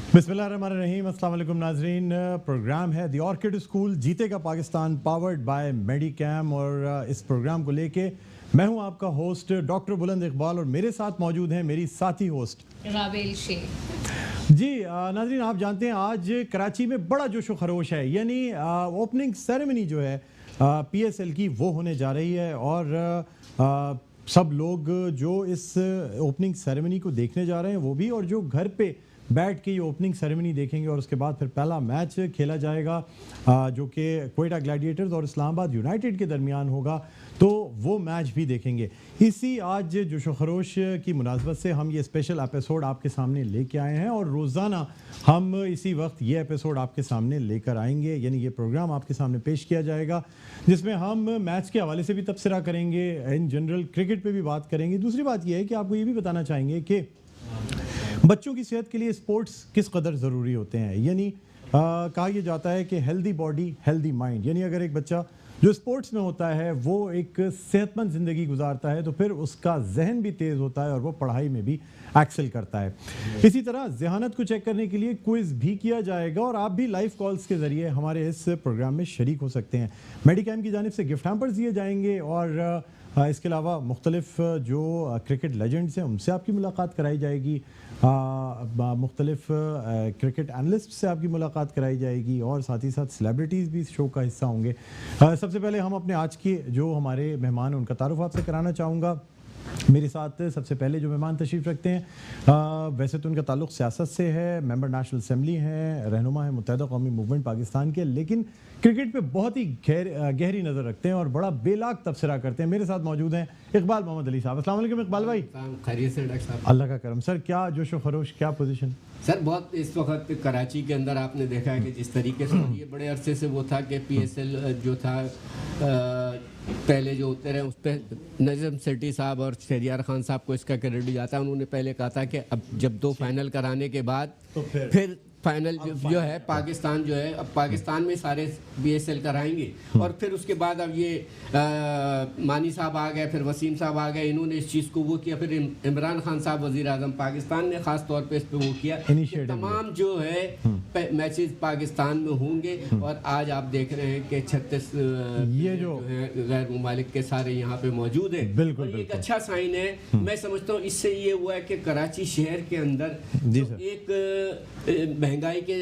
बिस्मिल्लाहिर्रहमानिर्रहीम, अस्सलाम वालेकुम नाजरीन। प्रोग्राम है द ऑर्किड स्कूल जीतेगा पाकिस्तान, पावर्ड बाय मेडिकैम। और इस प्रोग्राम को लेके मैं हूं आपका होस्ट डॉक्टर बुलंद इकबाल और मेरे साथ मौजूद हैं मेरी साथी होस्ट राबेल शेख जी। नाजरीन, आप जानते हैं आज कराची में बड़ा जोशो खरोश है, यानी ओपनिंग सेरेमनी जो है PSL की वो होने जा रही है। और सब लोग जो इस ओपनिंग सेरेमनी को देखने जा रहे हैं वो भी, और जो घर पे बैठ के ये ओपनिंग सेरेमनी देखेंगे। और उसके बाद फिर पहला मैच खेला जाएगा जो कि क्वेटा ग्लैडिएटर्स और इस्लामाबाद यूनाइटेड के दरमियान होगा, तो वो मैच भी देखेंगे। इसी आज जोशो खरोश की मुनासबत से हम ये स्पेशल एपिसोड आपके सामने लेके आए हैं, और रोज़ाना हम इसी वक्त ये एपिसोड आपके सामने लेकर आएंगे, यानी ये प्रोग्राम आपके सामने पेश किया जाएगा जिसमें हम मैच के हवाले से भी तबसरा करेंगे, इन जनरल क्रिकेट पे भी बात करेंगे। दूसरी बात यह है कि आपको ये भी बताना चाहेंगे कि बच्चों की सेहत के लिए स्पोर्ट्स किस कदर ज़रूरी होते हैं। यानी कहा यह जाता है कि हेल्दी बॉडी हेल्दी माइंड, यानी अगर एक बच्चा जो स्पोर्ट्स में होता है वो एक सेहतमंद ज़िंदगी गुजारता है तो फिर उसका जहन भी तेज़ होता है और वो पढ़ाई में भी एक्सेल करता है। इसी तरह ज़हानत को चेक करने के लिए क्विज़ भी किया जाएगा और आप भी लाइव कॉल्स के ज़रिए हमारे इस प्रोग्राम में शरीक हो सकते हैं। मेडिकैम की जानिब से गिफ्ट हैम्पर्स दिए जाएंगे, और इसके अलावा मुख्तलिफ जो क्रिकेट लेजेंड्स हैं उनसे आपकी मुलाकात कराई जाएगी, मुख्तलिफ क्रिकेट एनालिस्ट से आपकी मुलाकात कराई जाएगी, और साथ ही साथ सेलिब्रिटीज़ भी इस शो का हिस्सा होंगे। सबसे पहले हम अपने आज के जो हमारे मेहमान हैं उनका तारुफ आपसे कराना चाहूँगा। मेरे साथ सबसे पहले जो मेहमान तशरीफ़ रखते हैं वैसे तो उनका ताल्लुक़ सियासत से है, मेंबर नेशनल असम्बली हैं, रहनुमा है मुत्तहिदा कौमी मूवमेंट पाकिस्तान के, लेकिन क्रिकेट पे बहुत ही गहरी नज़र रखते हैं और बड़ा बेलाग तबसरा करते हैं। मेरे साथ मौजूद हैं इकबाल मोहम्मद अली साहब। अस्सलाम वालेकुम इकबाल भाई। खैरियत से डॉक्टर साहब? अल्लाह का करम। सर क्या जोशो खरोश, क्या पोजीशन? सर बहुत इस वक्त कराची के अंदर आपने देखा है कि जिस तरीके से ये बड़े अरसे से वो था कि PSL जो था पहले जो होते रहे उस पर नजम सेठी साहब और शहरियार खान साहब को इसका क्रेडिट जाता है। उन्होंने पहले कहा था कि अब जब 2 फाइनल कराने के बाद तो फिर फाइनल जो है पाकिस्तान जो है अब पाकिस्तान में सारे PSL कराएंगे। और फिर उसके बाद अब ये मानी साहब आ गए, फिर वसीम साहब आ गए, इन्होंने इस चीज़ को वो किया। फिर इमरान खान साहब वज़ीर आज़म पाकिस्तान ने ख़ास तौर पे इस पे वो किया कि तमाम जो है मैचेस पाकिस्तान में होंगे। और आज आप देख रहे हैं कि 36 ये जो है गैर मुमालिक के सारे यहाँ पे मौजूद हैं। बिल्कुल एक अच्छा साइन है। मैं समझता हूँ इससे ये हुआ है कि कराची शहर के अंदर एक महंगाई के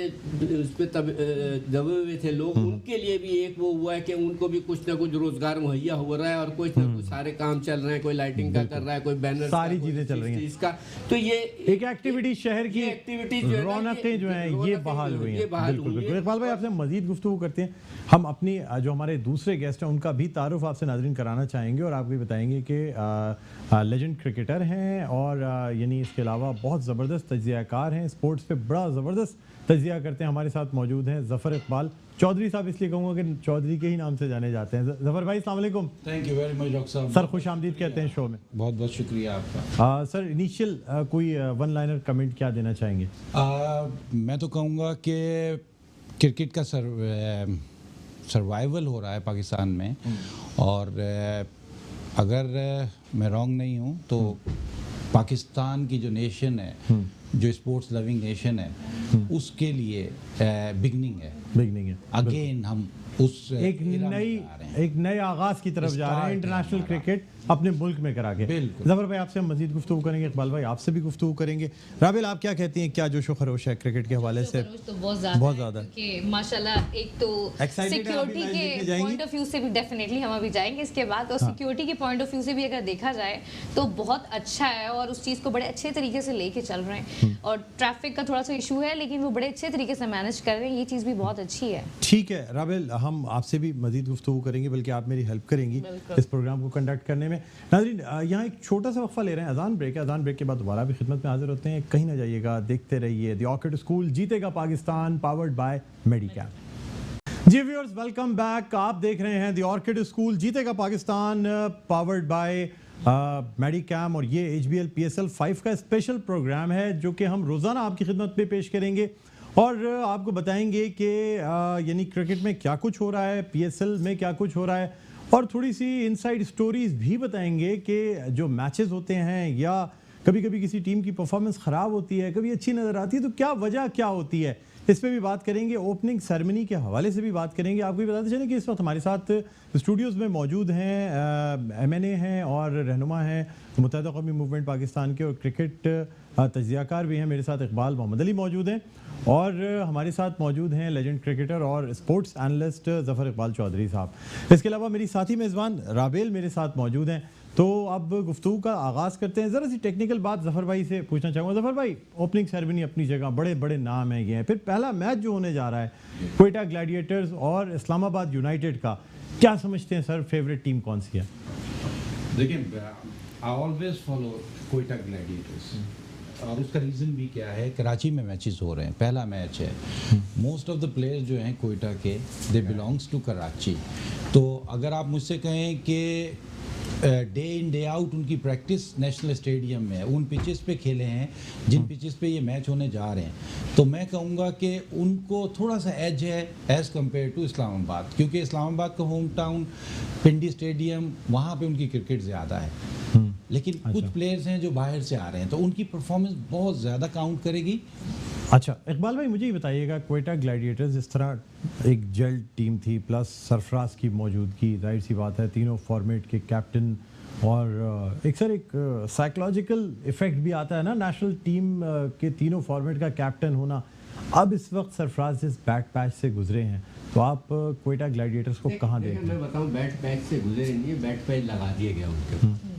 उस पर दबे हुए थे लोग, उनके लिए भी एक वो हुआ है कि उनको भी कुछ ना कुछ रोजगार मुहैया हो रहा है और कुछ ना कुछ सारे काम चल रहे हैं। कोई लाइटिंग का कर रहा है, कोई बैनर, सारी चीजें चल रही हैं इसका। तो ये एक एक्टिविटी, शहर की एक्टिविटीज रौनकें जो हैं ये बहाल हुई हैं। बिल्कुल बिल्कुल। इकबाल भाई आपसे मजीद गुफ्तगू करते हैं। हम अपनी जो हमारे दूसरे गेस्ट हैं उनका भी तारुफ आपसे नाज़रीन कराना चाहेंगे और आप भी बताएंगे कि लेजेंड क्रिकेटर हैं और यानी इसके अलावा बहुत ज़बरदस्त तज्ज़ियाकार हैं, स्पोर्ट्स पे बड़ा ज़बरदस्त तज्ज़िया करते हैं। हमारे साथ मौजूद हैं ज़फ़र इकबाल चौधरी साहब, इसलिए कहूँगा कि चौधरी के ही नाम से जाने जाते हैं। ज़फ़र भाई अस्सलाम वालेकुम। Thank you very much doctor साहब। सर खुश आमदीद कहते हैं शो में। बहुत बहुत शुक्रिया आपका। सर इनिशियल कोई वन लाइनर कमेंट क्या देना चाहेंगे? मैं तो कहूँगा कि क्रिकेट का सर्वाइवल हो रहा है पाकिस्तान में, और अगर मैं रॉन्ग नहीं हूँ तो पाकिस्तान की जो नेशन है, जो स्पोर्ट्स लविंग नेशन है, उसके लिए बिगनिंग है। अगेन हम उस एक नए आगाज की तरफ जा रहे हैं इंटरनेशनल क्रिकेट अपने मुल्क में करा के। ज़फ़र भाई आपसे हम मजीद गुफ्तगू करेंगे, इकबाल भाई आपसे भी गुफ्तगू करेंगे। राबेल आप क्या कहती हैं, क्या जोशो खरोश है क्रिकेट के हवाले से? तो बहुत ज़्यादा कि माशाल्लाह। एक तो सिक्योरिटी के पॉइंट ऑफ व्यू से भी डेफिनेटली हम अभी जाएंगे इसके बाद, और सिक्योरिटी के पॉइंट ऑफ व्यू से भी अगर देखा जाए तो बहुत अच्छा है और उस चीज़ को बड़े अच्छे तरीके से लेके चल रहे हैं। और ट्रैफिक का थोड़ा सा इशू है लेकिन वो बड़े अच्छे तरीके से मैनेज कर रहे हैं, ये चीज़ भी बहुत अच्छी है। ठीक है राबेल, हम आपसे भी मजीद गुफ्तगू करेंगे, बल्कि आप मेरी हेल्प करेंगी इस प्रोग्राम को कंडक्ट करने में। नाज़रीन यहाँ एक छोटा सा वक्फा ले रहे हैं, अजान ब्रेक है। अजान ब्रेक के बाद दोबारा भी खिदमत में हाजिर होते हैं। कहीं ना जाइएगा, देखते रहिए द ऑर्किड स्कूल जीतेगा पाकिस्तान, पावर्ड बाय मेडिकैम। जी व्यूअर्स, वेलकम बैक। आप देख रहे हैं द ऑर्किड स्कूल जीतेगा पाकिस्तान, पावर्ड बाय मेडिकैम, और ये HBL PSL 5 का स्पेशल प्रोग्राम है जो कि हम रोज़ाना आपकी खिदमत में पेश करेंगे और आपको बताएंगे कि यानी क्रिकेट में क्या कुछ हो रहा है, PSL में क्या कुछ हो रहा है, और थोड़ी सी इनसाइड स्टोरीज भी बताएंगे कि जो मैचेस होते हैं या कभी कभी किसी टीम की परफॉर्मेंस ख़राब होती है, कभी अच्छी नज़र आती है, तो क्या वजह क्या होती है, इस पर भी बात करेंगे। ओपनिंग सेरेमनी के हवाले से भी बात करेंगे। आपको भी बताते चलें कि इस वक्त हमारे साथ स्टूडियोज़ में मौजूद हैं MNA हैं और रहनुमा हैं मुत्तहिदा कौमी मूवमेंट पाकिस्तान के, और क्रिकेट तज्ज़ियाकार भी हैं। मेरे साथ इकबाल मोहम्मद अली मौजूद हैं और हमारे साथ मौजूद हैं लेजेंड क्रिकेटर और स्पोर्ट्स एनालिस्ट ज़फ़र इकबाल चौधरी साहब। इसके अलावा मेरी साथी मेज़बान राबेल मेरे साथ मौजूद हैं। तो अब गुफ्तगू का आगाज़ करते हैं। ज़रा सी टेक्निकल बात ज़फ़र भाई से पूछना चाहूँगा। ज़फ़र भाई, ओपनिंग सेरेमनी अपनी जगह, बड़े बड़े नाम हैं ये हैं, फिर पहला मैच जो होने जा रहा है क्वेटा ग्लैडिएटर्स और इस्लामाबाद यूनाइटेड का, क्या समझते हैं सर, फेवरेट टीम कौन सी है? देखिए, I always follow Quetta Gladiators, और उसका रीज़न भी क्या है, कराची में मैचेस हो रहे हैं, पहला मैच है। मोस्ट ऑफ द प्लेयर्स जो हैं क्वेटा के, दे बिलोंग्स टू कराची। तो अगर आप मुझसे कहें कि डे इन डे आउट उनकी प्रैक्टिस नेशनल स्टेडियम में उन पिचेस पे खेले हैं जिन पिचेस पे ये मैच होने जा रहे हैं, तो मैं कहूँगा कि उनको थोड़ा सा एज है एज़ कम्पेयर टू इस्लामाबाद, क्योंकि इस्लामाबाद का होम टाउन पिंडी स्टेडियम, वहाँ पे उनकी क्रिकेट ज़्यादा है। लेकिन कुछ प्लेयर्स हैं जो बाहर से आ रहे हैं, तो उनकी परफॉर्मेंस बहुत ज़्यादा काउंट करेगी। अच्छा इकबाल भाई, मुझे ये बताइएगा, क्वेटा ग्लैडिएटर्स जिस तरह एक जेल्ड टीम थी, प्लस सरफराज की मौजूदगी, जाहिर सी बात है तीनों फॉर्मेट के कैप्टन, और एक साइकोलॉजिकल इफेक्ट भी आता है ना नेशनल टीम के तीनों फॉर्मेट का कैप्टन होना। अब इस वक्त सरफराज जिस बैट पैच से गुजरे हैं, तो आप क्वेटा ग्लैडिएटर्स को कहाँ देखते हैं? मैं बताऊं, बैट पैच से गुजरे नहीं है, बैट पैच लगा दिया गया उनके।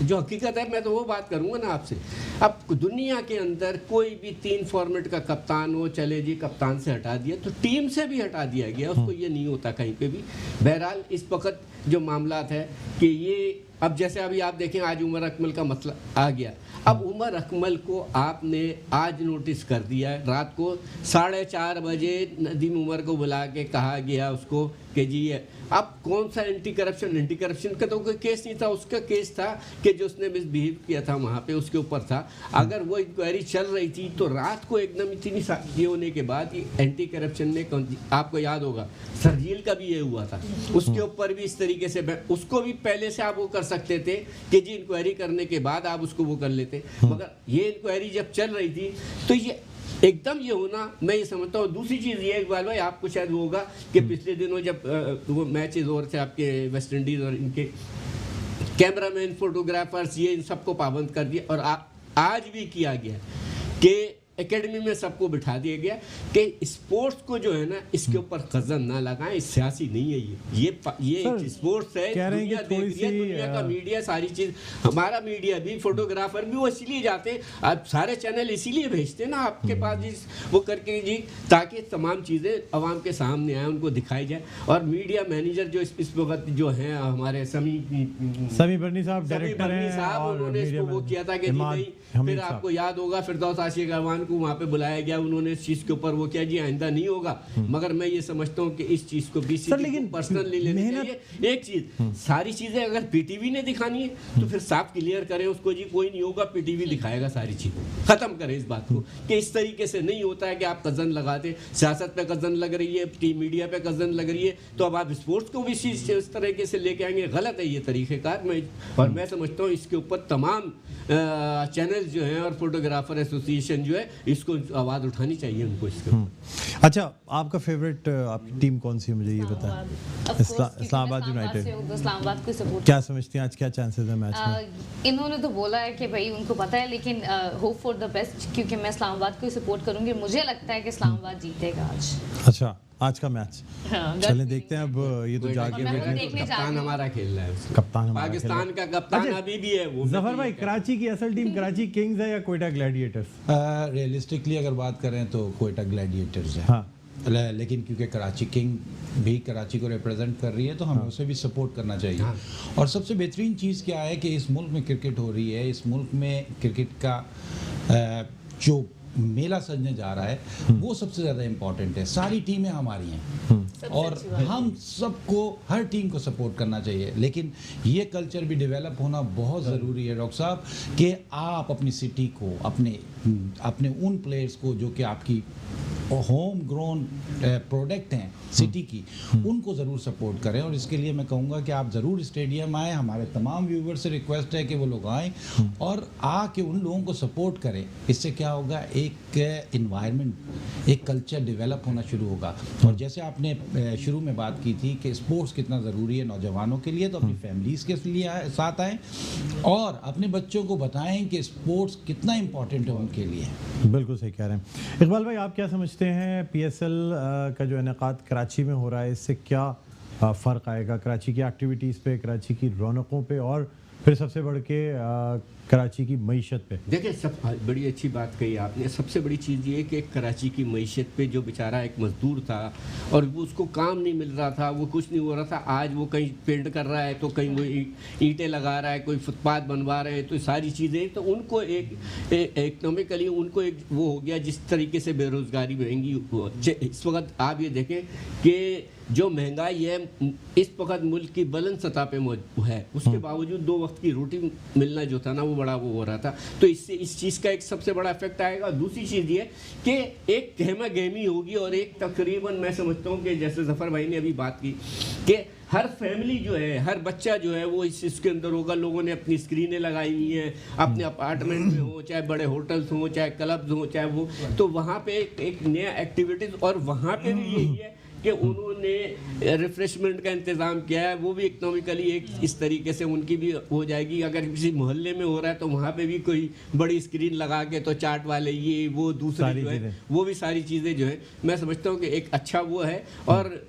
जो हकीकत है, मैं तो वो बात करूंगा ना आपसे। अब दुनिया के अंदर कोई भी 3 फॉर्मेट का कप्तान हो, चले जी कप्तान से हटा दिया तो टीम से भी हटा दिया गया, उसको ये नहीं होता कहीं पे भी। बहरहाल इस वक्त जो मामलात है कि ये, अब जैसे अभी आप देखें, आज उमर अकमल का मसला आ गया। अब उमर अकमल को आपने आज नोटिस कर दिया है, रात को 4:30 बजे नदीम उमर को बुला के कहा गया उसको कि जी अब कौन सा एंटी करप्शन का तो कोई केस नहीं था, उसका केस था कि जो उसने मिसबिहेव किया था वहाँ पे, उसके ऊपर था। अगर वो इंक्वायरी चल रही थी तो रात को एकदम इतनी ये होने के बाद ये एंटी करप्शन में, आपको याद होगा सरजील का भी ये हुआ था, उसके ऊपर भी इस तरीके से, उसको भी पहले से आप वो कर सकते थे कि जी इंक्वायरी करने के बाद आप उसको वो कर लेते, मगर ये इंक्वायरी जब चल रही थी तो ये एकदम ये होना, मैं ये समझता हूँ। दूसरी चीज़ ये इकबाल भाई, आपको शायद वो होगा कि पिछले दिनों जब वो मैचेस हो रहे थे आपके वेस्ट इंडीज़, और इनके कैमरामैन, फोटोग्राफर्स, ये इन सबको पाबंद कर दिया, और आज भी किया गया कि एकेडमी में सबको बिठा दिया गया कि स्पोर्ट्स को जो है ना, इसके ऊपर खजन ना लगाएं, सियासी नहीं है ये स्पोर्ट्स है, दुनिया देख रही है, दुनिया का मीडिया, सारी चीज़, हमारा मीडिया भी, फोटोग्राफर भी, वो इसीलिए जाते हैं, आप सारे चैनल इसीलिए भेजते हैं ना आपके पास जी, वो करके जी, ताकि तमाम चीज़ें आवाम के सामने आए, उनको दिखाई जाए। और मीडिया मैनेजर जो इस वक्त जो हैं हमारे समी बर्नी साहब डायरेक्टर हैं, उन्होंने इसको वो किया था कि जी नहीं, फिर आपको याद होगा फिरदौस आशिक अरमान को वहाँ पे बुलाया गया, उन्होंने इस चीज़ के ऊपर वो किया, जी आइंदा नहीं होगा। मगर मैं ये समझता हूँ कि इस चीज़ को बीसीबी को पर्सनली लेनी चाहिए। एक चीज़, सारी चीज़ें अगर पीटीवी ने दिखानी है तो फिर साफ क्लियर करें उसको, जी कोई नहीं होगा, पीटीवी दिखाएगा सारी चीज़, ख़त्म करें इस बात को कि इस तरीके से नहीं होता है कि आप कज़न लगाते, सियासत पे कज़न लग रही है, मीडिया पे कज़न लग रही है, तो अब आप स्पोर्ट्स को भी इस तरीके से लेके आएंगे, गलत है ये तरीक़ेकार। और मैं समझता हूँ इसके ऊपर तमाम चैनल जो हैं और फोटोग्राफर एसोसिएशन जो है, इसको आवाज़ उठानी चाहिए उनको इसके। अच्छा, आपका फेवरेट आपकी टीम कौन सी है, मुझे ये बताएं? इस्लामाबाद यूनाइटेड। इस्लामाबाद को सपोर्ट, क्या समझते हैं आज क्या चांसेस है मैच में? इन्होंने तो बोला है कि भाई उनको पता है, लेकिन होप फॉर द बेस्ट, क्योंकि मैं इस्लामाबाद को सपोर्ट करूंगी। मुझे लगता है कि इस्लामाबाद जीतेगा आज। अच्छा, आज का मैच चलें देखते हैं। अब ये तो जाके कप्तान हमारा खेल रहा है, कप्तान पाकिस्तान का कप्तान अभी भी है वो। ज़फर भाई, कराची की असल टीम कराची किंग्स है या क्वेटा ग्लैडिएटर्स? रियलिस्टिकली अगर बात करें तो क्वेटा ग्लैडिएटर्स है। हाँ, लेकिन क्योंकि कराची किंग भी कराची को रिप्रेजेंट कर रही है तो हमें उसे भी सपोर्ट करना चाहिए। और सबसे बेहतरीन चीज़ क्या है कि इस मुल्क में क्रिकेट हो रही है, इस मुल्क में क्रिकेट का जो मेला सजने जा रहा है वो सबसे ज़्यादा इम्पॉर्टेंट है। सारी टीमें हमारी हैं और हम सबको, हर टीम को सपोर्ट करना चाहिए, लेकिन ये कल्चर भी डेवलप होना बहुत ज़रूरी है डॉक्टर साहब, कि आप अपनी सिटी को, अपने उन प्लेयर्स को जो कि आपकी होम ग्रोन प्रोडक्ट हैं सिटी की, उनको ज़रूर सपोर्ट करें। और इसके लिए मैं कहूँगा कि आप ज़रूर स्टेडियम आएँ। हमारे तमाम व्यूवर से रिक्वेस्ट है कि वो लोग आएँ और आके उन लोगों को सपोर्ट करें। इससे क्या होगा, एक इन्वायरमेंट, एक कल्चर डेवलप होना शुरू होगा। और जैसे आपने शुरू में बात की थी कि स्पोर्ट्स कितना ज़रूरी है नौजवानों के लिए, तो अपनी फैमिलीज़ के लिए साथ आएँ और अपने बच्चों को बताएं कि स्पोर्ट्स कितना इम्पोर्टेंट है उनके लिए। बिल्कुल सही कह रहे हैं इकबाल भाई। आप क्या समझते हैं PSL का जो इनेकाद कराची में हो रहा है, इससे क्या फ़र्क आएगा कराची की एक्टिविटीज़ पे, कराची की रौनकों पे और फिर सबसे बढ़ के कराची की मईशत पे? देखिए, सब बड़ी अच्छी बात कही आपने। सबसे बड़ी चीज़ ये कि कराची की मईशत पे जो बेचारा एक मजदूर था और वो उसको काम नहीं मिल रहा था, वो कुछ नहीं हो रहा था, आज वो कहीं पेंट कर रहा है तो कहीं वो ईंटें लगा रहा है, कोई फुटपाथ बनवा रहे हैं, तो सारी चीज़ें, तो उनको एक इकनॉमिकली उनको एक वो हो गया। जिस तरीके से बेरोज़गारी महंगी इस वक्त आप ये देखें कि जो महंगाई है इस वक्त मुल्क की बुलंद सतह पे है, उसके बावजूद 2 वक्त की रोटी मिलना जो था ना, वो बड़ा वो हो रहा था। तो इससे इस चीज़ का एक सबसे बड़ा इफेक्ट आएगा। दूसरी चीज़ ये कि एक गहमा गहमी होगी और एक तकरीबन मैं समझता हूँ कि जैसे जफ़र भाई ने अभी बात की कि हर फैमिली जो है, हर बच्चा जो है वो इसके अंदर होगा। लोगों ने अपनी स्क्रीनें लगाई हुई हैं अपने अपार्टमेंट में हो, चाहे बड़े होटल्स हों, चाहे क्लब्स हों, चाहे वो, तो वहाँ पे एक नया एक्टिविटीज़, और वहाँ पे भी यही है कि उन्होंने रिफ्रेशमेंट का इंतज़ाम किया है। वो भी इकनॉमिकली एक इस तरीके से उनकी भी हो जाएगी। अगर किसी मोहल्ले में हो रहा है तो वहाँ पे भी कोई बड़ी स्क्रीन लगा के, तो चाट वाले ये वो दूसरे जो है वो भी सारी चीज़ें जो है, मैं समझता हूँ कि एक अच्छा वो है। और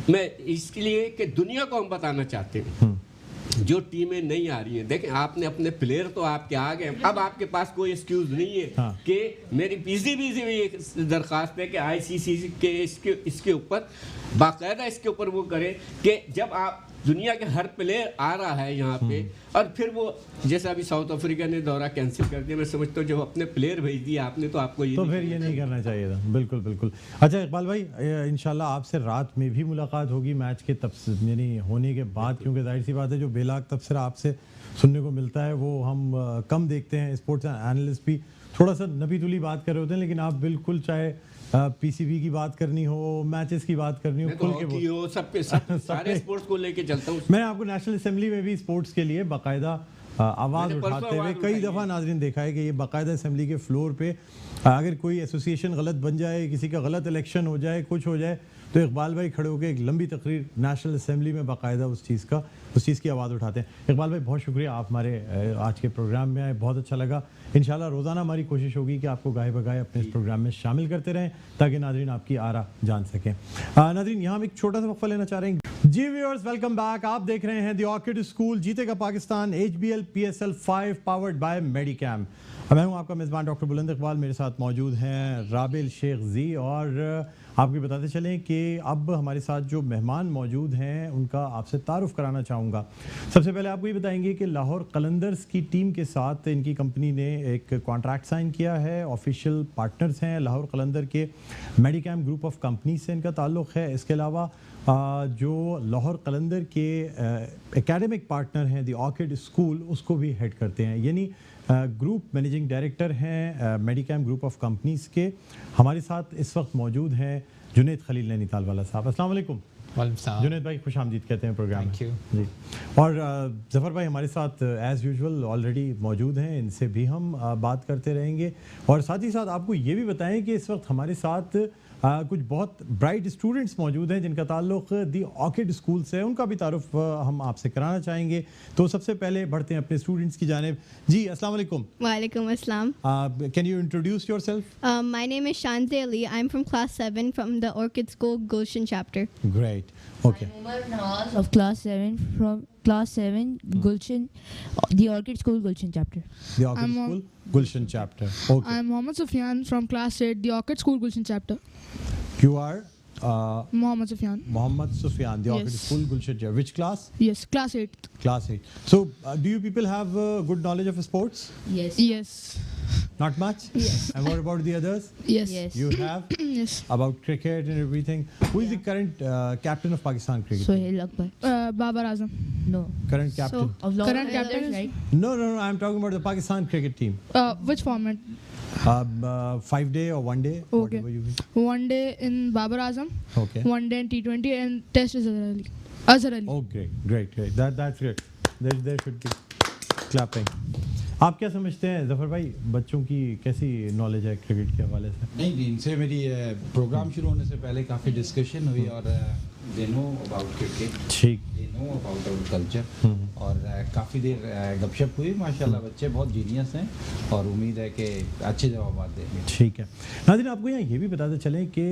मैं इसके लिए कि दुनिया को हम बताना चाहते हैं, जो टीमें नहीं आ रही हैं, देखें आपने अपने प्लेयर तो आपके आ गए, अब आपके पास कोई एक्सक्यूज नहीं है। हाँ। कि मेरी PCB से भी एक दरख्वास्त है कि ICC के इसके ऊपर बाकायदा इसके ऊपर वो करे कि जब आप दुनिया के हर प्लेयर आ रहा है यहाँ पे, और फिर वो जैसा अभी साउथ अफ्रीका ने दौरा कैंसिल कर दिया, मैं समझता हूँ जब अपने प्लेयर भेज दिए आपने तो आपको ये तो फिर ये नहीं करना चाहिए था। बिल्कुल बिल्कुल। अच्छा इकबाल भाई, इंशाल्लाह आपसे रात में भी मुलाकात होगी मैच के यानी होने के बाद, क्योंकि जाहिर सी बात है जो बेलाग तबसरा आपसे सुनने को मिलता है वो हम कम देखते हैं। स्पोर्ट्स एनालिस्ट भी थोड़ा सा नबी तुली बात कर रहे होते हैं, लेकिन आप बिल्कुल चाहे PCB की बात करनी हो, मैचेस की बात करनी हो, खुल के हो, सारे स्पोर्ट्स को लेके चलता हूँ। मैंने आपको नेशनल असेंबली में भी स्पोर्ट्स के लिए बाकायदा आवाज़ उठाते हुए कई दफ़ा नाजरीन देखा है कि ये बाकायदा असेंबली के फ्लोर पे अगर कोई एसोसिएशन गलत बन जाए, किसी का गलत इलेक्शन हो जाए, कुछ हो जाए, तो इकबाल भाई खड़े होकर एक लंबी तकरीर नेशनल असेंबली में बाकायदा उस चीज़ की आवाज़ उठाते हैं। इकबाल भाई बहुत शुक्रिया, आप हमारे आज के प्रोग्राम में आए, बहुत अच्छा लगा। इंशाल्लाह रोज़ाना हमारी कोशिश होगी कि आपको गाए बगाए अपने इस प्रोग्राम में शामिल करते रहें ताकि नाजरीन आपकी आरा जान सकें। नाजरीन यहाँ हम एक छोटा सा वक्फा लेना चाह रहे हैं। जी व्यूअर्स, वेलकम बैक। आप देख रहे हैं द ऑर्किड स्कूल जीतेगा Pakistan HBL PSL 5 powered by Medicam. मैं हूं आपका मेज़बान डॉक्टर बुलंद इकबाल। मेरे साथ मौजूद हैं राबिल शेख जी, और आपको बताते चलें कि अब हमारे साथ जो मेहमान मौजूद हैं उनका आपसे तारुफ कराना चाहूँगा। सबसे पहले आपको ये बताएंगे कि लाहौर कलंदर्स की टीम के साथ इनकी कंपनी ने एक कॉन्ट्रैक्ट साइन किया है। ऑफिशियल पार्टनर्स हैं लाहौर कलंदर के मेडिकैम ग्रुप ऑफ कंपनी से इनका ताल्लुक़ है। इसके अलावा जो लाहौर कलंदर के एकेडमिक पार्टनर हैं द ऑर्किड स्कूल, उसको भी हेड करते हैं, यानी ग्रुप मैनेजिंग डायरेक्टर हैं मेडिकैम ग्रुप ऑफ कंपनीज़ के। हमारे साथ इस वक्त मौजूद हैं जुनैद खलील नैनीताल वाला साहब। अस्सलाम वालेकुम। जुनैद भाई खुश आमदीद कहते हैं प्रोग्राम में जी। और ज़फ़र भाई हमारे साथ एज़ यूजुअल ऑलरेडी मौजूद हैं, इनसे भी हम बात करते रहेंगे। और साथ ही साथ आपको ये भी बताएं कि इस वक्त हमारे साथ कुछ बहुत ब्राइट स्टूडेंट्स मौजूद हैं जिनका ताल्लुक़ दी ऑर्किड स्कूल से है, उनका भी तारुफ हम आपसे कराना चाहेंगे। तो सबसे पहले बढ़ते हैं अपने स्टूडेंट्स की जानिब। जी अस्सलाम वालेकुम। Walaikum assalam. Can you introduce yourself? My name is Shanze Ali. I'm from class 7 from the Orchid School Gulshan chapter. Great. Okay. Umar Nawaz of class 7 from class 7 Gulshan, the Orchid School Gulshan chapter. The Orchid School Gulshan chapter. Okay. I'm Mohammad Sufyan from class 8, the Orchid School Gulshan chapter. You are Mohammad Sufyan. Mohammad Sufyan, the Orchid Yes. School Gulshan chapter. Which class? Yes, class 8. Class 8. So, do you people have good knowledge of sports? Yes. Yes. Not much? Yes. And what about the others? Yes. Yes. You have? Yes. About cricket and everything. Who is the current captain of Pakistan cricket? Sohail Akbar. Babar Azam. No. Current captain? Of Lahore Current captain Killers, is- right? No, I'm talking about the Pakistan cricket team. Which format? 5 day or 1 day? Okay. Whatever you wish. 1 day in Babar Azam, Okay. 1 day in T20, and test is Azhar Ali. Oh, great. That's great. There should be clapping. आप क्या समझते हैं जफर भाई, बच्चों की कैसी knowledge है cricket के हवाले से? नहीं, इनसे मेरी प्रोग्राम शुरू होने से पहले काफ़ी डिस्कशन हुई और दे नो अबाउट क्रिकेट, ठीक। They know about our culture और काफ़ी देर गपशप हुई। माशाल्लाह बच्चे बहुत जीनियस हैं और उम्मीद है कि अच्छे जवाब देंगे। ठीक है नाज़रीन, आपको यहाँ ये भी बताते चलें कि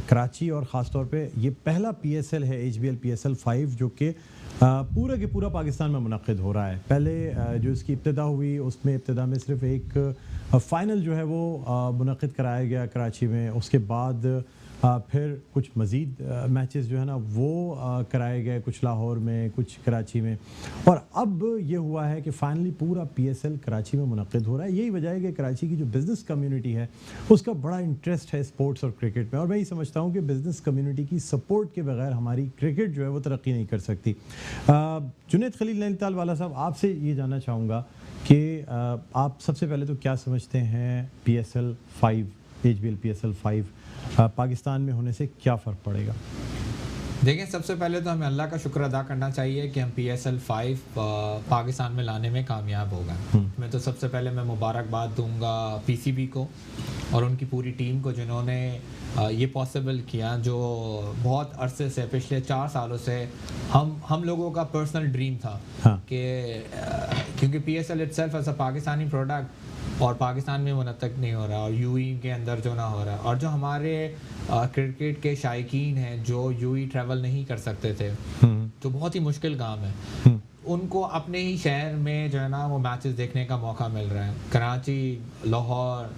कराची और ख़ास तौर पे ये पहला PSL है, HBL PSL 5, जो कि पूरा के पूरा पाकिस्तान में मुनक़िद हो रहा है। पहले जो इसकी इब्तिदा हुई उसमें इब्तिदा में सिर्फ एक फ़ाइनल जो है वो मुनक़िद कराया गया कराची में। उसके बाद फिर कुछ मज़ीद मैचेस जो है ना वो कराए गए, कुछ लाहौर में, कुछ कराची में, और अब ये हुआ है कि फ़ाइनली पूरा PSL कराची में मुनक़िद हो रहा है। यही वजह है कि कराची की जो बिज़नेस कम्युनिटी है उसका बड़ा इंटरेस्ट है स्पोर्ट्स और क्रिकेट में, और मैं ये समझता हूँ कि बिज़नेस कम्युनिटी की सपोर्ट के बगैर हमारी क्रिकेट जो है वो तरक्की नहीं कर सकती। जुनैद खलील नैनीताल वाला साहब, आपसे ये जानना चाहूँगा कि आप सबसे पहले तो क्या समझते हैं PSL 5, HBL PSL 5 पाकिस्तान में होने से क्या फ़र्क पड़ेगा? देखें, सबसे पहले तो हमें अल्लाह का शुक्र अदा करना चाहिए कि हम PSL 5 पाकिस्तान में लाने में कामयाब हो गए। मैं तो सबसे पहले मैं मुबारकबाद दूंगा PCB को और उनकी पूरी टीम को जिन्होंने ये पॉसिबल किया, जो बहुत अरसे से, पिछले 4 सालों से हम लोगों का पर्सनल ड्रीम था। हाँ। कि क्योंकि PSL itself as a Pakistani product और पाकिस्तान में मुनतक नहीं हो रहा और UAE के अंदर जो ना हो रहा, और जो हमारे क्रिकेट के शायकीन हैं जो UAE ट्रैवल नहीं कर सकते थे, जो बहुत ही मुश्किल काम है, उनको अपने ही शहर में जो है ना वो मैचेस देखने का मौका मिल रहा है। कराची, लाहौर,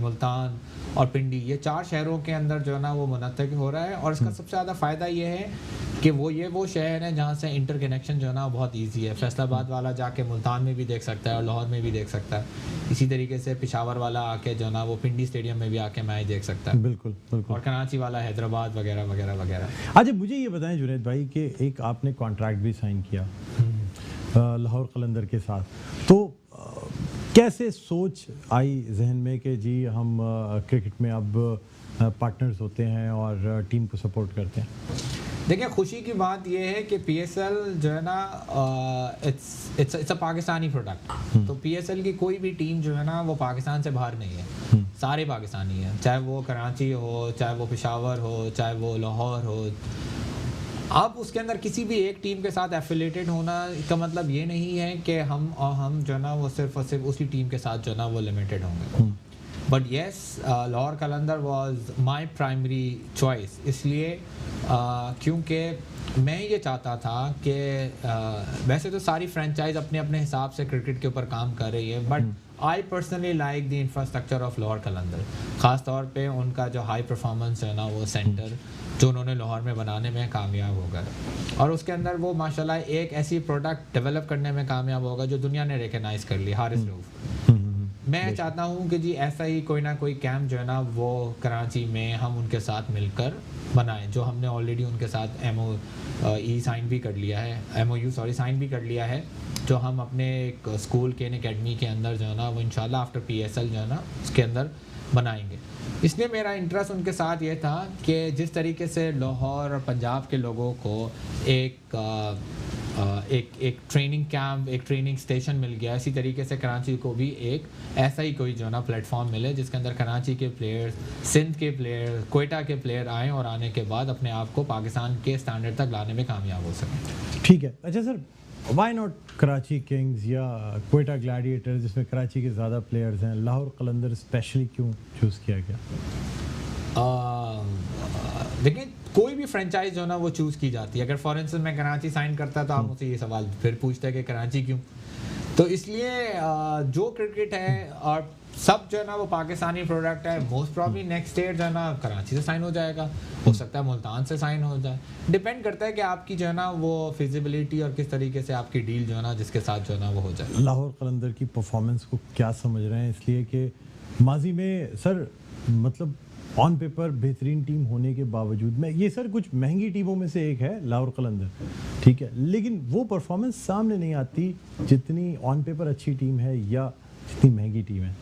मुल्तान और पिंडी, ये 4 शहरों के अंदर जो है ना वो मुनतक हो रहा है। और इसका सबसे ज़्यादा फ़ायदा ये है कि वो शहर है जहाँ से इंटर कनेक्शन जो है ना बहुत ईजी है। फैसलाबाद वाला जाके मुल्तान में भी देख सकता है और लाहौर में भी देख सकता है। इसी तरीके से पेशावर वाला आके जो है ना वो पिंडी स्टेडियम में भी आके मैच देख सकता है। बिल्कुल। और कराची वाला हैदराबाद वगैरह वगैरह वगैरह। अच्छा, मुझे ये बताएं जुनैद भाई कि एक आपने कॉन्ट्रैक्ट भी साइन किया लाहौर कलंदर के साथ, तो कैसे सोच आई जहन में कि जी हम क्रिकेट में अब पार्टनर्स होते हैं और टीम को सपोर्ट करते हैं? देखिए, खुशी की बात यह है कि PSL जो है ना इट्स अ पाकिस्तानी प्रोडक्ट। तो PSL की कोई भी टीम जो है ना वो पाकिस्तान से बाहर नहीं है, सारे पाकिस्तानी हैं, चाहे वो कराची हो, चाहे वो पेशावर हो, चाहे वो लाहौर हो। अब उसके अंदर किसी भी एक टीम के साथ एफिलेटेड होना का मतलब ये नहीं है कि हम जो है ना वो सिर्फ और सिर्फ उसी टीम के साथ जो है ना वो लिमिटेड होंगे। But yes, Lahore Qalandar was my primary choice, इसलिए क्योंकि मैं ये चाहता था कि वैसे तो सारी फ्रेंचाइज अपने अपने हिसाब से क्रिकेट के ऊपर काम कर रही है, but I personally like the infrastructure of Lahore Qalandar. ख़ास तौर पे उनका जो हाई परफॉर्मेंस है ना वो सेंटर जो उन्होंने लाहौर में बनाने में कामयाब हो गए, और उसके अंदर वो माशाल्लाह एक ऐसी प्रोडक्ट डेवलप करने में कामयाब होगा जो दुनिया ने रिकगनाइज कर ली, हारिस रऊफ। मैं चाहता हूँ कि जी ऐसा ही कोई ना कोई कैंप जो है ना वो कराची में हम उनके साथ मिलकर बनाएं, जो हमने ऑलरेडी उनके साथ MOU साइन भी कर लिया है, जो हम अपने एक स्कूल के एकेडमी के अंदर जो है ना वो इंशाल्लाह आफ्टर PSL जो है ना उसके अंदर बनाएंगे। इसलिए मेरा इंटरेस्ट उनके साथ ये था कि जिस तरीके से लाहौर और पंजाब के लोगों को एक ट्रेनिंग कैंप, एक ट्रेनिंग स्टेशन मिल गया, इसी तरीके से कराची को भी एक ऐसा ही कोई जो है ना प्लेटफॉर्म मिले जिसके अंदर कराची के प्लेयर्स, सिंध के प्लेयर, क्वेटा के प्लेयर आएँ और आने के बाद अपने आप को पाकिस्तान के स्टैंडर्ड तक लाने में कामयाब हो सकें। ठीक है। अच्छा sir, why not Karachi kings या क्वेटा ग्लैडिएटर्स, जिसमें कराची के ज़्यादा प्लेयर्स हैं, लाहौर कलंदर स्पेशली क्यों चूज़ किया गया? देखिए, कोई भी फ्रेंचाइज जो है ना वो चूज़ की जाती है। अगर फॉर इंस्टेंस मैं कराची साइन करता तो आप मुझसे ये सवाल फिर पूछते हैं कि कराची क्यों। तो इसलिए जो क्रिकेट है और सब जो है ना वो पाकिस्तानी प्रोडक्ट है, मोस्ट प्रॉब्ली नेक्स्ट ईयर जो है ना कराची से साइन हो जाएगा, हो सकता है मुल्तान से साइन हो जाए, डिपेंड करता है कि आपकी जो है ना वो फिजिबिलिटी और किस तरीके से आपकी डील जो है ना जिसके साथ जो है ना वो हो जाए। लाहौर कलंदर की परफॉर्मेंस को क्या समझ रहे हैं? इसलिए कि माजी में सर मतलब ऑन पेपर बेहतरीन टीम होने के बावजूद में, ये सर कुछ महंगी टीमों में से एक है लाहौर कलंदर, ठीक है, लेकिन वो परफॉर्मेंस सामने नहीं आती जितनी ऑन पेपर अच्छी टीम है या इतनी महंगी टीम है।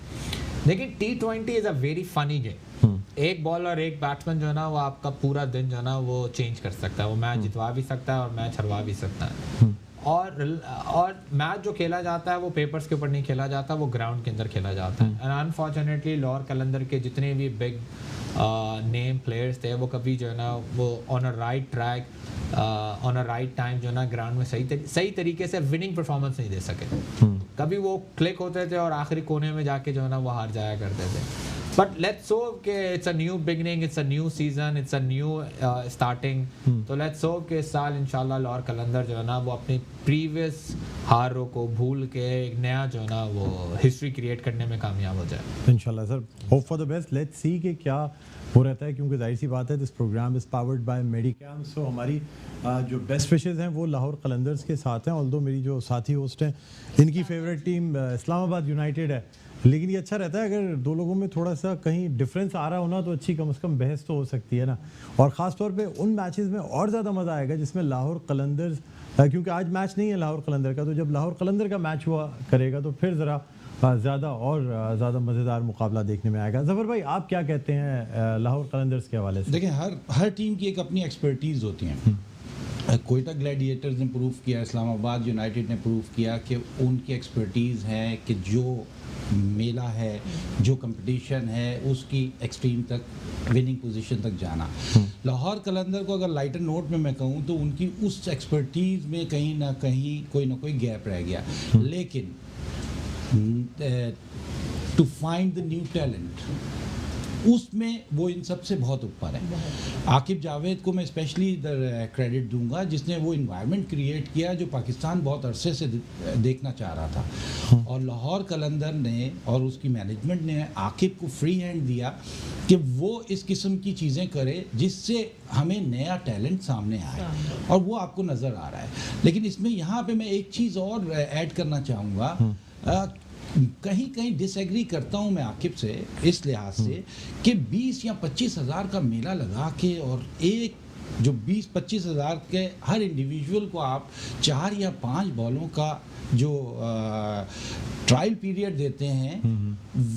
लेकिन T20 is a very funny game. एक बॉल और एक बैट्समैन जो है ना वो आपका पूरा दिन जो है ना वो चेंज कर सकता है, वो मैच जितवा भी सकता है और मैच हरवा भी सकता है। और मैच जो खेला जाता है वो पेपर्स के ऊपर नहीं खेला जाता, वो ग्राउंड के अंदर खेला जाता है। एंड अनफॉर्चुनेटली लाहौर कलंदर के जितने भी बिग नेम प्लेयर्स थे वो कभी जो है ना वो on a right track on a right time जो है ना ग्राउंड में सही तरीके से विनिंग परफॉर्मेंस नहीं दे सके। कभी वो क्लिक होते थे और आखिरी कोने में जाके जो है ना वो हार जाया करते थे। बट लेट्स होप कि it's a new beginning, it's a new season, it's a new starting. तो लेट्स होप कि इस साल इंशाल्लाह लाहौर कलंदर जो है ना वो अपनी प्रीवियस हारों को भूल के एक नया जो है ना वो हिस्ट्री क्रिएट करने में कामयाब हो जाए इंशाल्लाह sir. Hope for the best, let's see कि क्या हो रहता है, क्योंकि जाहिर सी बात है this program is powered by Medicam. So हमारी जो बेस्ट विशेज़ हैं वो लाहौर कलंदर्स के साथ हैं। ऑल्दो मेरी जो साथी होस्ट हैं इनकी फेवरेट टीम इस्लामाबाद यूनाइटेड है, लेकिन ये अच्छा रहता है अगर दो लोगों में थोड़ा सा कहीं डिफरेंस आ रहा हो ना तो अच्छी कम से कम बहस तो हो सकती है ना। और ख़ास तौर पे उन मैचेस में और ज़्यादा मज़ा आएगा जिसमें लाहौर कलंदर्स, क्योंकि आज मैच नहीं है लाहौर कलंदर का, तो जब लाहौर कलंदर का मैच हुआ करेगा तो फिर ज़रा ज़्यादा और ज़्यादा मज़ेदार मुकाबला देखने में आएगा। ज़फ़र भाई आप क्या कहते हैं लाहौर कलंदर्स के हवाले से? देखिए हर टीम की एक अपनी एक्सपर्टीज़ होती हैं। कोयटा ग्लैडिएटर्स ने प्रूव किया, इस्लामाबाद यूनाइटेड ने प्रूव किया कि उनकी एक्सपर्टीज़ है कि जो मेला है, जो कंपटीशन है उसकी एक्सट्रीम तक विनिंग पोजीशन तक जाना। लाहौर कलंदर को अगर लाइटर नोट में मैं कहूँ तो उनकी उस एक्सपर्टीज़ में कहीं ना कोई गैप रह गया। लेकिन to find the new talent उसमें वो इन सब से बहुत ऊपर है। आकिब जावेद को मैं स्पेशली इधर क्रेडिट दूंगा जिसने वो इन्वायरमेंट क्रिएट किया जो पाकिस्तान बहुत अरसे से देखना चाह रहा था। और लाहौर कलंदर ने और उसकी मैनेजमेंट ने आकिब को फ्री हैंड दिया कि वो इस किस्म की चीज़ें करे जिससे हमें नया टैलेंट सामने आए, और वो आपको नज़र आ रहा है। लेकिन इसमें यहाँ पे मैं एक चीज़ और ऐड करना चाहूँगा, कहीं डिसएग्री करता हूँ मैं आकिब से इस लिहाज से कि 20 या 25 हज़ार का मेला लगा के और एक जो 20-25 हज़ार के हर इंडिविजुअल को आप 4 या 5 बॉलों का जो ट्रायल पीरियड देते हैं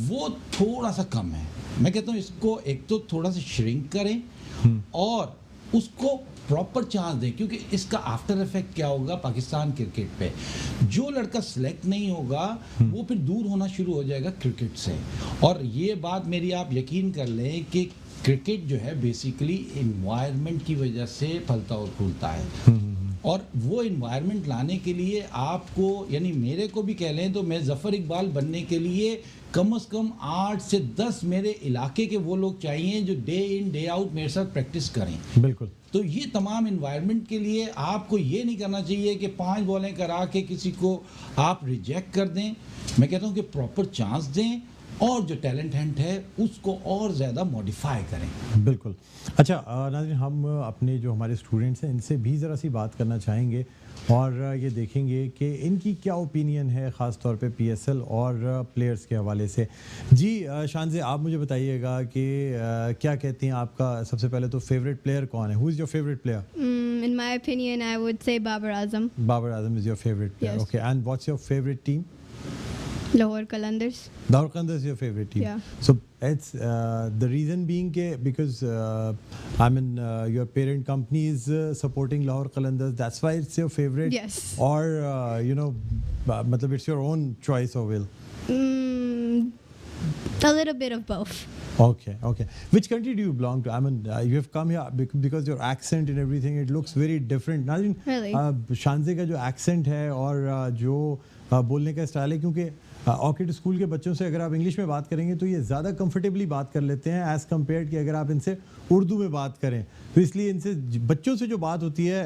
वो थोड़ा सा कम है। मैं कहता हूँ इसको एक तो थोड़ा सा श्रिंक करें और उसको प्रॉपर चांस दें, क्योंकि इसका आफ्टर इफेक्ट क्या होगा पाकिस्तान क्रिकेट पे, जो लड़का सिलेक्ट नहीं होगा वो फिर दूर होना शुरू हो जाएगा क्रिकेट से। और ये बात मेरी आप यकीन कर लें कि क्रिकेट जो है बेसिकली एनवायरनमेंट की वजह से फलता और फूलता है। और वो इन्वायरमेंट लाने के लिए आपको, यानी मेरे को भी कह लें तो मैं ज़फ़र इकबाल बनने के लिए कम से कम 8 से 10 मेरे इलाके के वो लोग चाहिए जो डे इन डे आउट मेरे साथ प्रैक्टिस करें। बिल्कुल। तो ये तमाम इन्वायरमेंट के लिए आपको ये नहीं करना चाहिए कि 5 बॉलें करा के किसी को आप रिजेक्ट कर दें। मैं कहता हूँ कि प्रॉपर चांस दें और जो टैलेंट हंट है उसको और ज़्यादा मॉडिफाई करें। बिल्कुल। अच्छा नाज़रीन, हम अपने जो हमारे स्टूडेंट्स हैं इनसे भी ज़रा सी बात करना चाहेंगे और ये देखेंगे कि इनकी क्या ओपिनियन है ख़ास तौर पे PSL और प्लेयर्स के हवाले से। जी शानज़े, आप मुझे बताइएगा कि क्या कहती हैं, आपका सबसे पहले तो फेवरेट प्लेयर कौन है? Who is your favourite player? In my opinion, I would say Babar Azam. Babar Azam is your favorite player. Yes. Okay, and what's your favorite team? Lahore Qalandars. Lahore Qalandars is your favorite team. Yeah. So it's the reason being because I mean your parent company is supporting Lahore Qalandars. That's why it's your favorite. Yes. Or you know, matlab it's your own choice or will. A little bit of both. Okay, okay. Which country do you belong to? I mean, you have come here because your accent and everything, it looks very different. नाज़रीन, Really? शानज़े का जो accent है और जो बोलने का style है, क्योंकि ऑर्किड स्कूल के बच्चों से अगर आप इंग्लिश में बात करेंगे तो ये ज़्यादा कंफर्टेबली बात कर लेते हैं एज़ कम्पेयर कि अगर आप इनसे उर्दू में बात करें। तो इसलिए इनसे बच्चों से जो बात होती है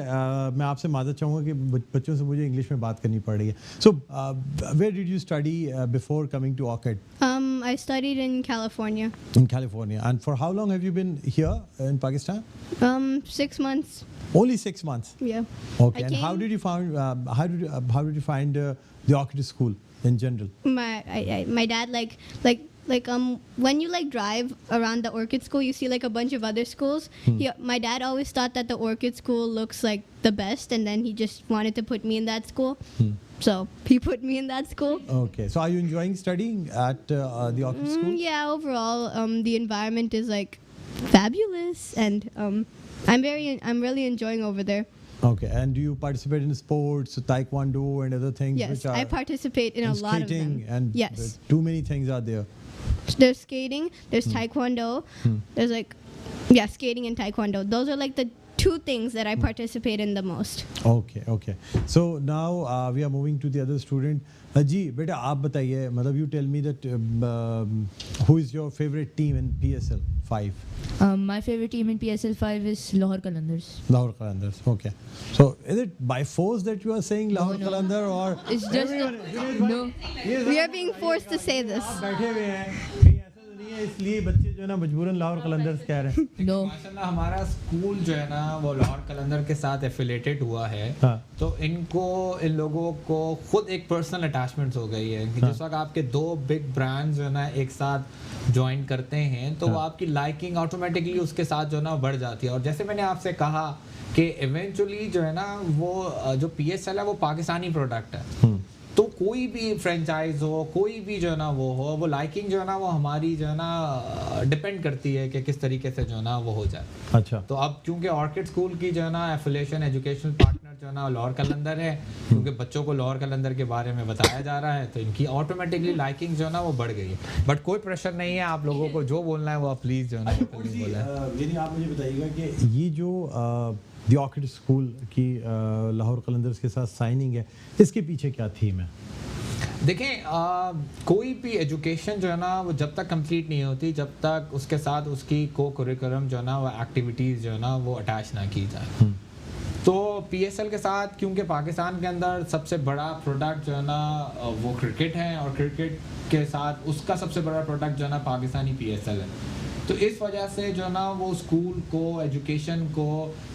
मैं आपसे माज़रत चाहूँगा कि बच्चों से मुझे इंग्लिश में बात करनी पड़ रही है। So where did you study before coming to Orchid? I studied in California. In California. And for how long have you been here in Pakistan? 6 months. Only 6 months. Yeah. Okay. I And how came- did you find how did you find the Orchid School in general? My dad like when you like drive around the Orchid School, you see like a bunch of other schools. My dad always thought that the Orchid School looks like the best, and then he just wanted to put me in that school. so he put me in that school. Okay, so are you enjoying studying at the Orchid School? Yeah, overall, the environment is like fabulous, and I'm really enjoying over there. Okay, and do you participate in sports, taekwondo and other things? Yes, which are, I participate in a and lot of them. skating, and Yes, too many things are there. there's skating, there's taekwondo, there's like, yeah, skating and taekwondo. Those are like the two things that I participate in the most. Okay, okay. So now we are moving to the other student. जी बेटा आप बताइए, मतलब you tell me that who is your favorite team in PSL 5? My favorite team in PSL 5 is Lahore Qalandars. Lahore Qalandars. Okay. So is it by force that you are saying Lahore no. Qalandar, or It's just no. We are being forced to say this. आप बैठे हुए हैं, कहीं ऐसा तो नहीं है इसलिए बच्चे जो है ना मजबूरन लाहौर कलंदर्स कह रहे हैं? No. माशाल्लाह हमारा स्कूल जो है ना वो लाहौर कलंदर के साथ एफिलेटेड हुआ है। हाँ। तो इन लोगों को खुद एक पर्सनल अटैचमेंट हो गई है कि जिस वक्त आपके दो बिग ब्रांड्स जो है ना एक साथ ज्वाइन करते हैं तो वो आपकी लाइकिंग ऑटोमेटिकली उसके साथ जो है ना बढ़ जाती है। और जैसे मैंने आपसे कहा कि इवेंचुअली जो है ना वो जो PSL है वो पाकिस्तानी प्रोडक्ट है, तो कोई भी फ्रेंचाइज हो, कोई भी जो है ना वो लाइकिंग जो है ना वो हमारी जो है ना डिपेंड करती है कि किस तरीके से जो है ना वो हो जाए। अच्छा। तो अब क्योंकि ऑर्किड स्कूल की जो है ना एफिलिएशन एजुकेशनल पार्टनर जो है ना लाहौर कलंदर है, क्योंकि बच्चों को लाहौर कलंदर के बारे में बताया जा रहा है तो इनकी ऑटोमेटिकली लाइकिंग जो है ना वो बढ़ गई है। बट कोई प्रेशर नहीं है, आप लोगों को जो बोलना है वो आप प्लीज़ जो है ना बोलें। यानी आप मुझे बताइएगा कि ये जो द ऑर्किड स्कूल की लाहौर कलंदर्स के साथ साइनिंग है, इसके पीछे क्या थीम है? देखें कोई भी एजुकेशन जो है ना वो जब तक कंप्लीट नहीं होती जब तक उसके साथ उसकी को करिकुलम जो है ना वो एक्टिविटीज़ जो है ना वो अटैच ना की जाए। तो PSL के साथ क्योंकि पाकिस्तान के अंदर सबसे बड़ा प्रोडक्ट जो है ना वो क्रिकेट है और क्रिकेट के साथ उसका सबसे बड़ा प्रोडक्ट जो है ना पाकिस्तानी PSL है, तो इस वजह से जो है ना वो स्कूल को एजुकेशन को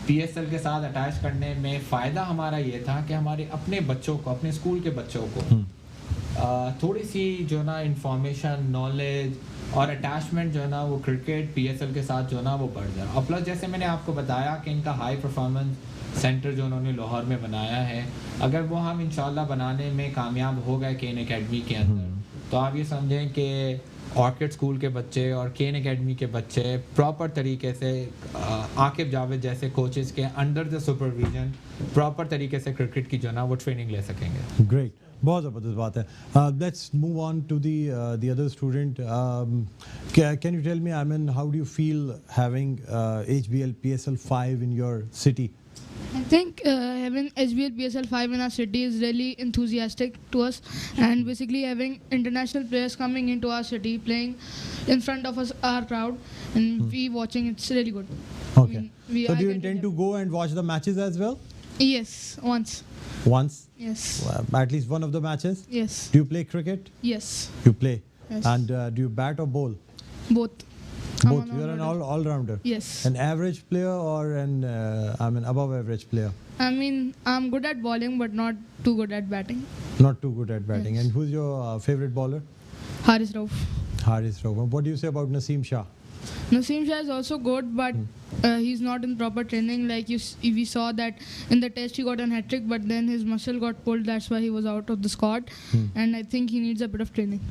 PSL के साथ अटैच करने में फ़ायदा हमारा ये था कि हमारे अपने बच्चों को, अपने स्कूल के बच्चों को थोड़ी सी जो है ना इंफॉर्मेशन, नॉलेज और अटैचमेंट जो है ना वो क्रिकेट PSL के साथ जो है ना वो बढ़ जाए। और प्लस जैसे मैंने आपको बताया कि इनका हाई परफॉर्मेंस सेंटर जो उन्होंने लाहौर में बनाया है, अगर वो हम इंशाल्लाह बनाने में कामयाब हो गए केन एकेडमी के अंदर, तो आप ये समझें कि ऑर्किड स्कूल के बच्चे और केन एकेडमी के बच्चे प्रॉपर तरीके से आकिब जावेद जैसे कोचेस के अंडर द सुपरविजन प्रॉपर तरीके से क्रिकेट की जो है ना वो ट्रेनिंग ले सकेंगे। ग्रेट, बहुत ज़बरदस्त बात है। Let's move on to the other student. Can you tell me, I mean, how do you feel having HBL PSL 5 in your city? I think having HBL PSL 5 in our city is really enthusiastic to us, and basically having international players coming into our city playing in front of us, our crowd, and we watching, it's really good. Okay. So do you intend to go and watch the matches as well? Yes, once. Once? Yes. At least one of the matches? Yes. Do you play cricket? Yes. You play? Yes. And do you bat or bowl? Both. Both. You are an all-rounder? Yes. An average player or an above average player? I mean, I'm good at bowling but not too good at batting. Not too good at batting. Yes. And who's your favorite bowler? Haris Rauf. Haris Rauf. What do you say about Naseem Shah? Naseem Shah is also good, but he's not in proper training. Like we saw that in the test he got a hat-trick, but then his muscle got pulled. That's why he was out of the squad. And I think he needs a bit of training.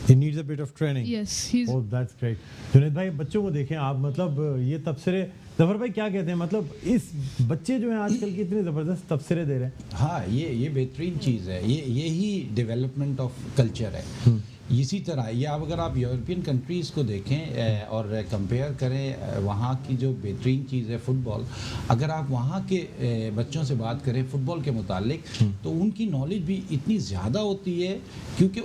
He needs a bit of training. Yes, he's. Oh, that's great. Junaid भाई, बच्चों को देखें आप, मतलब ये तबसरे, जफर भाई क्या कहते हैं, मतलब इस बच्चे जो हैं आजकल की इतने ज़बरदस्त तबसरे दे रहे हैं। हाँ, ये बेहतरीन चीज़ है। ये ही डेवलपमेंट ऑफ कल्चर है। इसी तरह ये अगर आप यूरोपियन कंट्रीज़ को देखें और कंपेयर करें, वहाँ की जो बेहतरीन चीज़ है फुटबॉल, अगर आप वहाँ के बच्चों से बात करें फुटबॉल के मुतालिक, तो उनकी नॉलेज भी इतनी ज़्यादा होती है, क्योंकि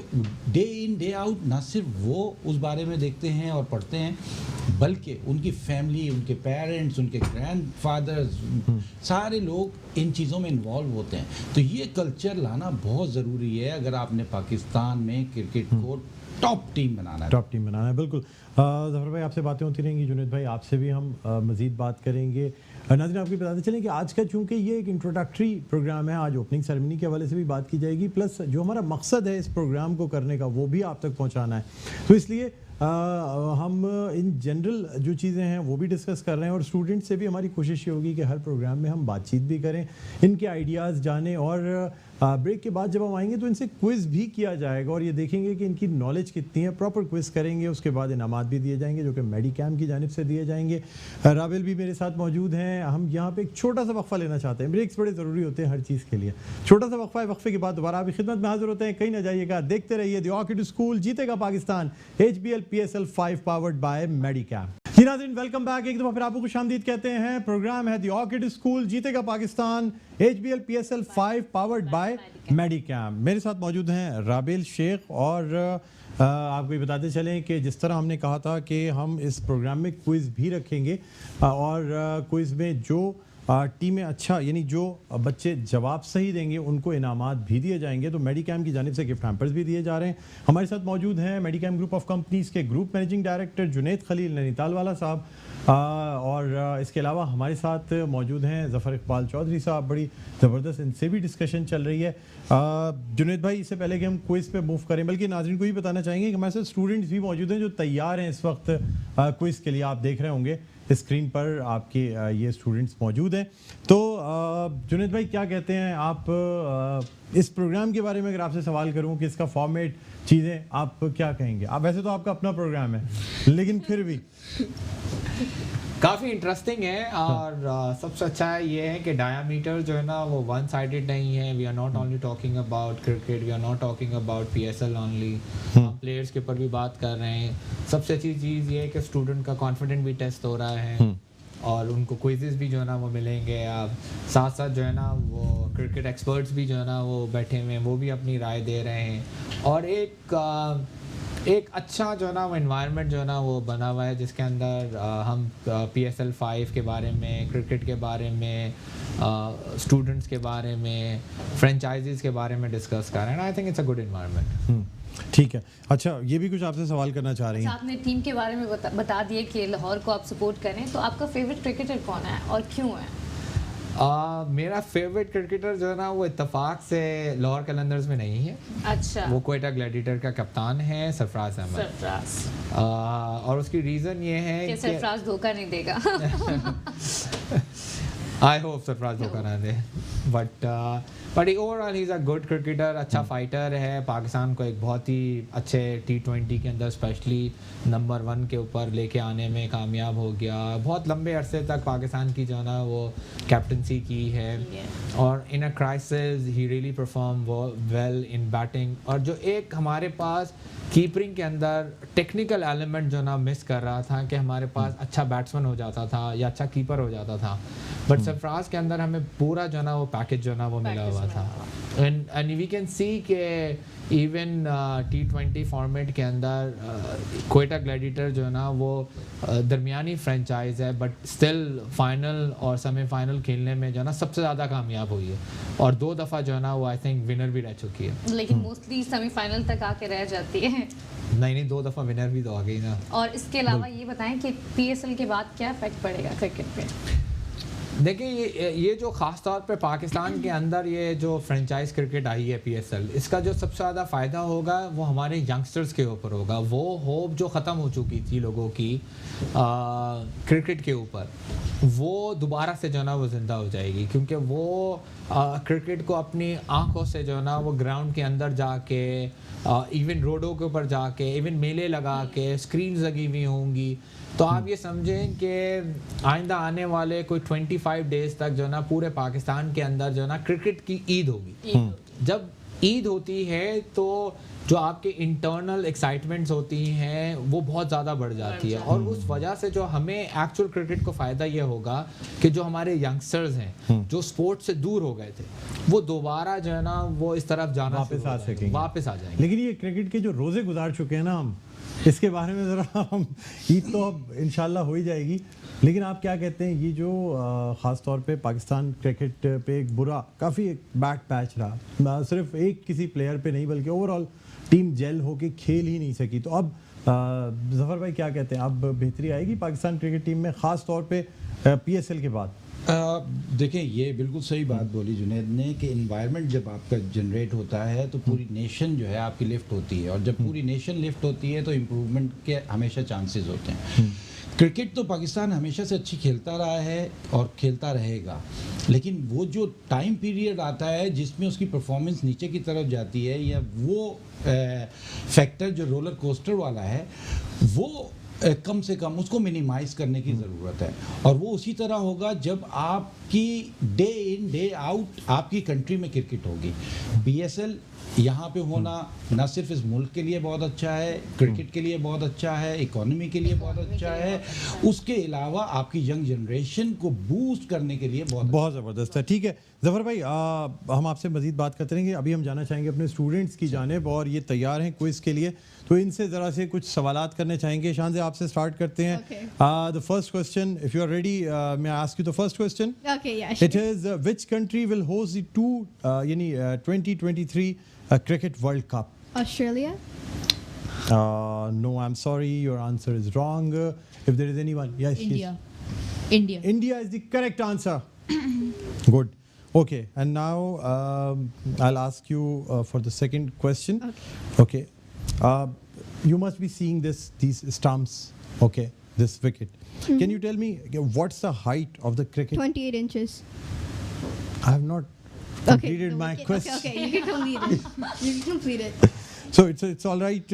डे इन डे आउट ना सिर्फ वो उस बारे में देखते हैं और पढ़ते हैं, बल्कि उनकी फैमिली, उनके पेरेंट्स, उनके ग्रैंडफादर्स, सारे लोग इन चीज़ों में इन्वॉल्व होते हैं। तो ये कल्चर लाना बहुत ज़रूरी है अगर आपने पाकिस्तान में क्रिकेट को टॉप टीम बनाना है। टॉप टीम बनाना है, बिल्कुल। जफर भाई, आपसे बातें होती रहेंगी, जुनैद भाई आपसे भी हम मज़ीद बात करेंगे। नाज़रीन, आपको बताते चलें कि आज का चूँकि ये एक इंट्रोडक्टरी प्रोग्राम है, आज ओपनिंग सेरेमनी के हवाले से भी बात की जाएगी, प्लस जो हमारा मकसद है इस प्रोग्राम को करने का वो भी आप तक पहुँचाना है। तो इसलिए हम इन जनरल जो चीज़ें हैं वो भी डिस्कस कर रहे हैं और स्टूडेंट से भी हमारी कोशिश ये होगी कि हर प्रोग्राम में हम बातचीत भी करें, इनके आइडियाज़ जानें और ब्रेक के बाद जब हम आएंगे तो इनसे क्विज़ भी किया जाएगा और ये देखेंगे कि इनकी नॉलेज कितनी है। प्रॉपर क्विज़ करेंगे, उसके बाद इनामात भी दिए जाएंगे जो कि मेडिकैम की जानिब से दिए जाएंगे। राबिल भी मेरे साथ मौजूद हैं। हम यहाँ पे एक छोटा सा वक्फा लेना चाहते हैं, ब्रेक्स बड़े ज़रूरी होते हैं हर चीज़ के लिए। छोटा सा वक्फा है, वक्फे के बाद दोबारा आपकी खिदमत में हाजिर होते हैं। कहीं ना जाइएगा, देखते रहिए द ऑर्किड स्कूल जीतेगा Pakistan, HBL PSL 5 powered by मेडिकैम। जी नाज़रीन, वेलकम बैक। एक दफ़ा फिर आपको खुशामदीद कहते हैं। प्रोग्राम है द ऑर्किड स्कूल जीतेगा Pakistan, HBL PSL 5 powered by Medicam. मेरे साथ मौजूद हैं राबिल शेख और आपको ये बताते चलें कि जिस तरह हमने कहा था कि हम इस प्रोग्राम में क्विज़ भी रखेंगे और क्विज़ में जो टीमें अच्छा यानी जो बच्चे जवाब सही देंगे उनको इनामात भी दिए जाएंगे। तो मेडिकैम की जानिब से गिफ्ट हैम्पर्स भी दिए जा रहे हैं। हमारे साथ मौजूद हैं मेडिकैम ग्रुप ऑफ कंपनीज़ के group managing director Junaid Khalil Nainital वाला साहब और इसके अलावा हमारे साथ मौजूद हैं ज़फ़र इकबाल चौधरी साहब। बड़ी ज़बरदस्त इनसे भी डिस्कशन चल रही है। जुनैद भाई, इससे पहले कि हम क्विज़ पे मूव करें, बल्कि नाज़रीन को ये बताना चाहेंगे कि हमारे साथ स्टूडेंट्स भी मौजूद हैं जो तैयार हैं इस वक्त क्विज़ के लिए। आप देख रहे होंगे स्क्रीन पर आपके ये स्टूडेंट्स मौजूद हैं। तो जुनैद भाई, क्या कहते हैं आप इस प्रोग्राम के बारे में? अगर आपसे सवाल करूं कि इसका फॉर्मेट, चीज़ें, आप क्या कहेंगे? आप वैसे तो आपका अपना प्रोग्राम है लेकिन फिर भी काफ़ी इंटरेस्टिंग है और सबसे अच्छा ये है कि डायामीटर जो है ना वो वन साइडेड नहीं है। We are not only talking about cricket, we are not talking about PSL only. हम प्लेयर्स के ऊपर भी बात कर रहे हैं। सबसे अच्छी चीज़ ये है कि स्टूडेंट का कॉन्फिडेंट भी टेस्ट हो रहा है और उनको क्विज़ेस भी जो है ना वो मिलेंगे। आप साथ साथ जो है ना वो क्रिकेट एक्सपर्ट्स भी जो है ना वो बैठे हुए हैं, वो भी अपनी राय दे रहे हैं और एक अच्छा जो है ना वो इन्वायरमेंट जो है ना वो बना हुआ है जिसके अंदर हम PSL 5 के बारे में, क्रिकेट के बारे में, स्टूडेंट्स के बारे में, फ्रेंचाइजीज़ के बारे में डिस्कस कर रहे हैं। I think it's a good environment. ठीक है। अच्छा, ये भी कुछ आपसे सवाल करना चाह रही हैं? आपने टीम के बारे में बता दिए कि लाहौर को आप सपोर्ट करें, तो आपका फेवरेट क्रिकेटर कौन है और क्यों है? मेरा फेवरेट क्रिकेटर जो है ना वो इत्तेफाक से लाहौर कलंदर्स में नहीं है। अच्छा। वो क्वेटा ग्लैडिएटर का कप्तान है सरफराज अहमद। सरफराज। और उसकी रीज़न ये है कि सरफराज धोखा नहीं देगा। आई होप सरफराज धोखा ना दे, but overall he is a good cricketer. अच्छा फाइटर है। पाकिस्तान को एक बहुत ही अच्छे T20 के अंदर स्पेशली नंबर 1 के ऊपर लेके आने में कामयाब हो गया। बहुत लंबे अरसे तक पाकिस्तान की जो है ना वो कैप्टनसी की है और in a crisis he really perform well in batting. और जो एक हमारे पास कीपरिंग के अंदर टेक्निकल एलिमेंट जो ना मिस कर रहा था कि हमारे पास अच्छा बैट्समैन हो जाता था या अच्छा कीपर हो जाता था, बट सरफराज के अंदर हमें पूरा जो ना वो पैकेज जो ना वो मिला हुआ था। एंड वी कैन सी के इवन T20 फॉर्मेट के अंदर क्वेटा ग्लैडिएटर जो है ना वो दरमियानी फ्रेंचाइज है, बट स्टिल फाइनल और सेमीफाइनल खेलने में जो है ना सबसे ज़्यादा कामयाब हुई है और 2 दफ़ा जो है ना वो आई थिंक विनर भी रह चुकी है। लेकिन मोस्टली सेमीफाइनल तक आके रह जाती है। नहीं 2 दफ़ा विनर भी तो आ गई ना। और इसके अलावा ये बताएं कि PSL के बाद क्या इफेक्ट पड़ेगा क्रिकेट पे? देखिए ये जो ख़ास तौर पे पाकिस्तान के अंदर ये जो फ्रेंचाइज क्रिकेट आई है PSL, इसका जो सबसे ज़्यादा फ़ायदा होगा वो हमारे यंगस्टर्स के ऊपर होगा। वो होप जो ख़त्म हो चुकी थी लोगों की क्रिकेट के ऊपर, वो दोबारा से जो है ना वो ज़िंदा हो जाएगी, क्योंकि वो क्रिकेट को अपनी आंखों से जो है ना वो ग्राउंड के अंदर जाके, इवन रोडों के ऊपर जाके, इवन मेले लगा के, स्क्रीन्स लगी हुई होंगी। तो आप ये समझें कि आइंदा आने वाले कोई 25 डेज़ तक जो है ना पूरे पाकिस्तान के अंदर जो है ना क्रिकेट की ईद होगी। जब ईद होती है तो जो आपके इंटरनल एक्साइटमेंट्स होती हैं वो बहुत ज़्यादा बढ़ जाती है और उस वजह से जो हमें एक्चुअल क्रिकेट को फ़ायदा ये होगा कि जो हमारे यंगस्टर्स हैं जो स्पोर्ट्स से दूर हो गए थे वो दोबारा जो है ना वो इस तरफ जाना वापस आ सकेंगे, वापस आ जाएंगे। लेकिन ये क्रिकेट के जो रोज़े गुजार चुके हैं ना हम, इसके बारे में ज़रा हम, ईद तो अब इंशाल्लाह हो ही जाएगी, लेकिन आप क्या कहते हैं ये जो ख़ास तौर पे पाकिस्तान क्रिकेट पे एक बुरा काफ़ी एक बैड पैच रहा, सिर्फ एक किसी प्लेयर पे नहीं बल्कि ओवरऑल टीम जेल होके खेल ही नहीं सकी, तो अब ज़फ़र भाई क्या कहते हैं, अब बेहतरी आएगी पाकिस्तान क्रिकेट टीम में ख़ास तौर पे PSL के बाद? देखें, ये बिल्कुल सही बात बोली जुनैद ने कि इन्वायरमेंट जब आपका जनरेट होता है तो पूरी नेशन जो है आपकी लिफ्ट होती है, और जब पूरी नेशन लिफ्ट होती है तो इम्प्रूवमेंट के हमेशा चांसेस होते हैं। क्रिकेट तो पाकिस्तान हमेशा से अच्छी खेलता रहा है और खेलता रहेगा, लेकिन वो जो टाइम पीरियड आता है जिसमें उसकी परफॉर्मेंस नीचे की तरफ जाती है, या वो फैक्टर जो रोलर कोस्टर वाला है, वो कम से कम उसको मिनिमाइज़ करने की ज़रूरत है। और वो उसी तरह होगा जब आपकी डे इन डे आउट आपकी कंट्री में क्रिकेट होगी। PSL यहाँ पे होना न सिर्फ इस मुल्क के लिए बहुत अच्छा है, क्रिकेट के लिए बहुत अच्छा है, इकोनॉमी के लिए बहुत अच्छा है, उसके अलावा आपकी यंग जनरेशन को बूस्ट करने के लिए बहुत ज़बरदस्त है। ठीक है ज़फ़र भाई, हम आपसे मज़ीद बात करते रहेंगे। अभी हम जाना चाहेंगे अपने स्टूडेंट्स की जानिब, और ये तैयार हैं क्विज़ के लिए, तो इनसे ज़रा से कुछ सवालात करने चाहेंगे। शान से आपसे स्टार्ट करते हैं। The first question, if you are ready, मैं ask you the first question. It is which country will host the 2023 Cricket World Cup? Australia? No, I'm sorry, your answer is wrong. If there is anyone, yes, India. yes. India. India is the correct answer. Good. Okay, and now I'll ask you for the second question. Okay. You must be seeing these stumps. Okay, this wicket. Can you tell me what's the height of the cricket? 28 inches. I have not completed my question. Okay, you can complete it. You can complete it. So it's all right.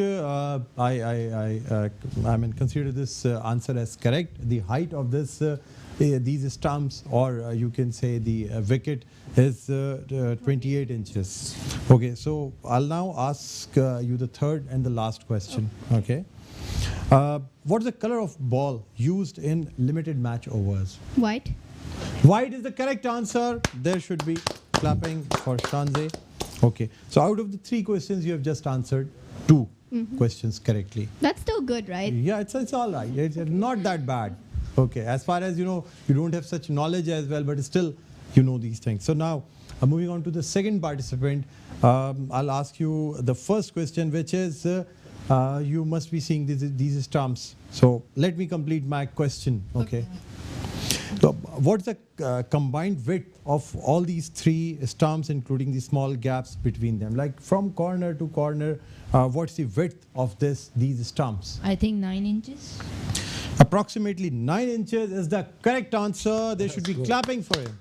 I mean, consider this answer as correct. The height of these stumps, or you can say the wicket, is 28 inches. Okay, so I'll now ask you the third and the last question. Okay. What's the color of ball used in limited match overs? White. White is the correct answer. There should be clapping for Shanze. Okay, so out of the 3 questions, you have just answered 2 questions correctly. That's still good, right? Yeah, it's all right. It's not that bad. Okay, as far as you know, you don't have such knowledge as well, but still you know these things. So now, moving on to the second participant, I'll ask you the first question, which is you must be seeing these stumps. So let me complete my question. Okay. So what's the combined width of all these 3 stumps, including the small gaps between them? Like from corner to corner, what's the width of these stumps? I think 9 inches. Approximately 9 inches is the correct answer. They should be clapping for him.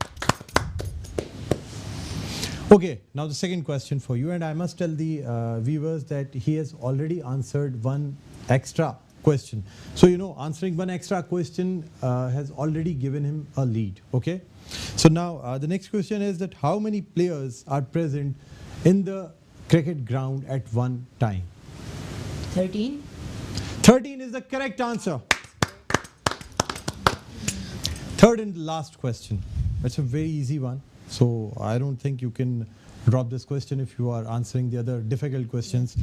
Okay, now the second question for you, and I must tell the viewers that he has already answered one extra question. So, you know, answering one extra question has already given him a lead. Okay. So now the next question is that how many players are present in the cricket ground at one time? 13. 13 is the correct answer. Third and last question. It's a very easy one. So I don't think you can drop this question if you are answering the other difficult questions.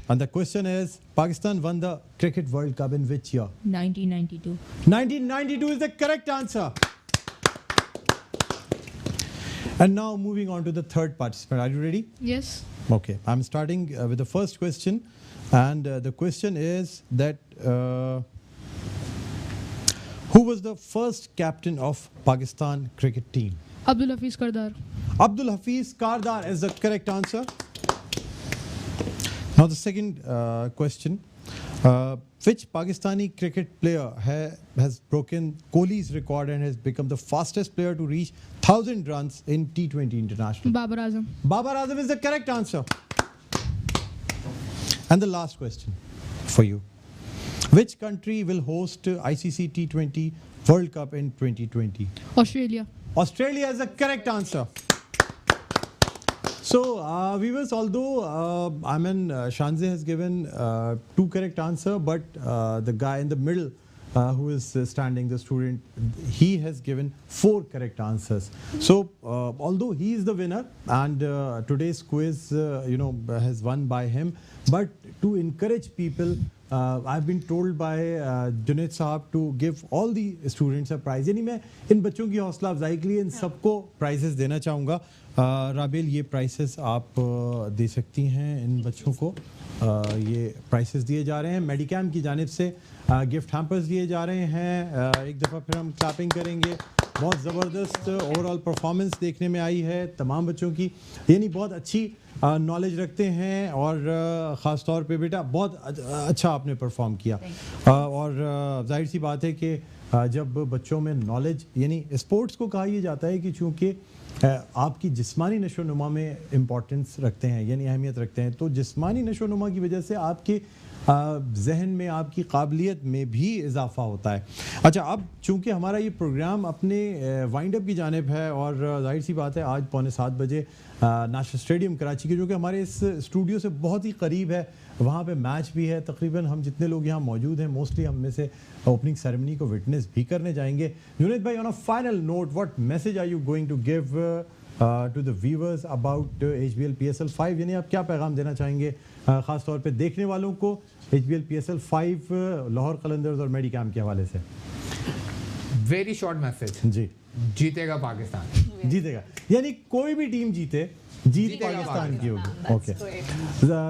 And the question is, Pakistan won the Cricket World Cup in which year? 1992. 1992 is the correct answer. And now moving on to the third participant. Are you ready? Yes. Okay. I'm starting with the first question. And the question is that who was the first captain of Pakistan cricket team? Abdul Hafiz Kardar. Abdul Hafiz Kardar is the correct answer. Now the second question, which Pakistani cricket player has broken Kohli's record and has become the fastest player to reach 1000 runs in T20 International? Babar Azam. Babar Azam is the correct answer. And the last question for you. Which country will host ICC T20 World Cup in 2020? Australia. Australia is the correct answer. So, viewers, although Shanze has given 2 correct answers, but the guy in the middle who is standing, the student, he has given 4 correct answers. So, although he is the winner and today's quiz, has won by him, but to encourage people, I've been told by Junaid Sahab to give all the students a prize. यानी मैं इन बच्चों की हौसला अफजाई के लिए इन सबको prices देना चाहूँगा. राबेल, ये प्राइसेस आप दे सकती हैं इन बच्चों को. ये प्राइसेस दिए जा रहे हैं मेडिकैम की जानिब से. गिफ्ट हैम्पर्स दिए जा रहे हैं. एक दफ़ा फिर हम क्लैपिंग करेंगे बहुत ज़बरदस्त ओवरऑल परफॉर्मेंस देखने में आई है तमाम बच्चों की, यानी बहुत अच्छी नॉलेज रखते हैं और ख़ास तौर पे बेटा बहुत अच्छा आपने परफॉर्म किया। और जाहिर सी बात है कि जब बच्चों में नॉलेज, यानी स्पोर्ट्स को कहा यह जाता है कि चूँकि आपकी जिस्मानी नशोनुमा में इम्पोर्टेंस रखते हैं, यानी अहमियत रखते हैं, तो जिस्मानी नशोनुमा की वजह से आपके जहन में, आपकी काबिलियत में भी इजाफा होता है। अच्छा, अब चूंकि हमारा ये प्रोग्राम अपने वाइंड अप की जानिब है और जाहिर सी बात है आज 6:45 बजे नेशनल स्टेडियम कराची के, जो कि हमारे इस स्टूडियो से बहुत ही करीब है, वहाँ पे मैच भी है। तकरीबन हम जितने लोग यहाँ मौजूद हैं मोस्टली हम में से ओपनिंग सेरेमनी को विटनेस भी करने जाएंगे। जुनैद भाई, on a final note, what message are you going to give to the viewers about HBL PSL 5, यानी आप क्या पैगाम देना चाहेंगे ख़ास तौर पे देखने वालों को HBL PSL 5 लाहौर कलंदर्स और मेडिकैम के हवाले से? वेरी शॉर्ट मैसेज जी, जीतेगा पाकिस्तान। जीतेगा, यानी कोई भी टीम जीते, जीत पाकिस्तान की होगी। ओके,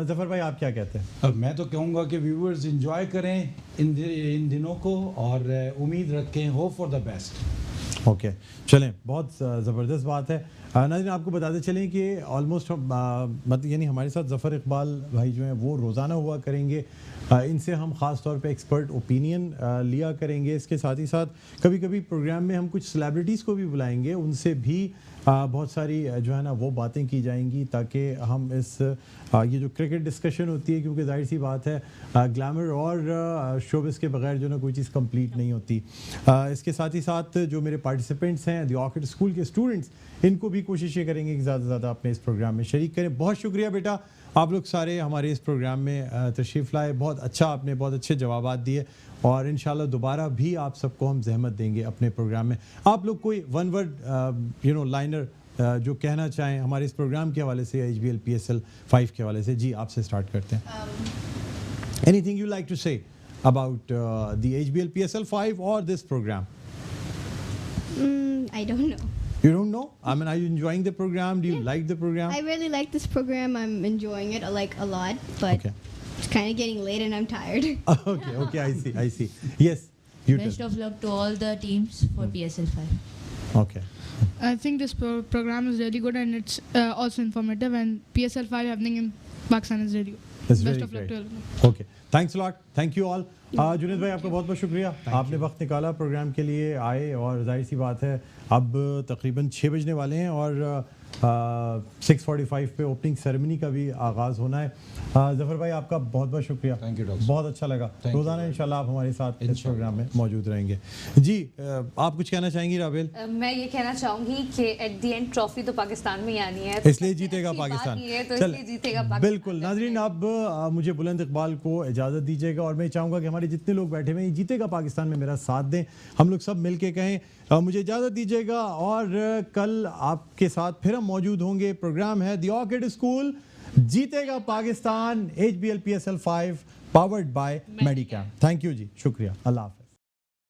जफर भाई आप क्या कहते हैं? अब मैं तो कहूँगा कि व्यूअर्स एंजॉय करें इन दिनों को और उम्मीद रखें, hope for the best. Okay, चलें, बहुत ज़बरदस्त बात है। नाज़रीन, आपको बताते चलें कि ऑलमोस्ट मतलब यानी हमारे साथ ज़फ़र इकबाल भाई जो हैं वो रोज़ाना हुआ करेंगे। इनसे हम ख़ास तौर पे एक्सपर्ट ओपिनियन लिया करेंगे। इसके साथ ही साथ कभी कभी प्रोग्राम में हम कुछ सेलिब्रिटीज़ को भी बुलाएंगे, उनसे भी बहुत सारी जो है ना वो बातें की जाएंगी, ताकि हम इस ये जो क्रिकेट डिस्कशन होती है, क्योंकि जाहिर सी बात है ग्लैमर और शोबिस के बगैर जो ना कोई चीज़ कंप्लीट नहीं होती। इसके साथ ही साथ जो मेरे पार्टिसिपेंट्स हैं, द ऑर्किड स्कूल के स्टूडेंट्स, इनको भी कोशिश ये करेंगे कि ज़्यादा से ज़्यादा अपने इस प्रोग्राम में शरीक करें। बहुत शुक्रिया बेटा, आप लोग सारे हमारे इस प्रोग्राम में तशरीफ़ लाए। बहुत अच्छा, आपने बहुत अच्छे जवाब दिए और इंशाल्लाह दोबारा भी आप सबको हम जहमत देंगे अपने प्रोग्राम में। आप लोग कोई वन वर्ड लाइनर जो कहना चाहें हमारे इस प्रोग्राम के हवाले से, HBL PSL 5 के हवाले से? जी, आपसे स्टार्ट करते हैं। Anything you like to say about the HBL PSL 5 और this programme? I don't know. You don't know? I mean, are you enjoying the program? Do you like the program? I really like this program. I'm enjoying it like a lot, but Okay. it's kind of getting late and I'm tired. Okay, I see. Yes, you Best tell. of luck to all the teams for PSL 5. Okay. I think this program is really good and it's also informative, and PSL 5 happening in Pakistan is really good. That's Best very of luck great. to all. Okay. Thanks a lot. Thank you all. Junaid भाई, आपका बहुत बहुत शुक्रिया, आपने वक्त निकाला programme के लिए आए, और जाहिर सी बात है अब तकरीबन 6 बजने वाले हैं और 6:45 पे ओपनिंग सेरेमनी का भी आगाज़ होना है। ज़फ़र भाई, आपका बहुत बहुत शुक्रिया। थैंक यू डॉक्टर, बहुत अच्छा लगा। रोज़ाना इंशाल्लाह आप हमारे साथ इस प्रोग्राम में मौजूद रहेंगे। जी, आप कुछ कहना चाहेंगी राबेल? मैं ये कहना चाहूँगी कि एट द एंड ट्रॉफी तो पाकिस्तान में ही आनी है, इसलिए जीतेगा पाकिस्तान। तो इसलिए जीतेगा पाकिस्तान। बिल्कुल। नाज़रीन, अब मुझे बुलंद इकबाल को इजाज़त दीजिएगा और मैं चाहूँगा कि हमारे जितने लोग बैठे हुए हैं जीतेगा पाकिस्तान में मेरा साथ दें, हम लोग सब मिल के कहें। मुझे इजाज़त दीजिएगा और कल आपके साथ फिर हम मौजूद होंगे। प्रोग्राम है द ऑर्किड स्कूल, जीतेगा Pakistan, HBL PSL 5 powered by Medicam. Thank you जी, शुक्रिया, अल्लाह हाफ़िज़।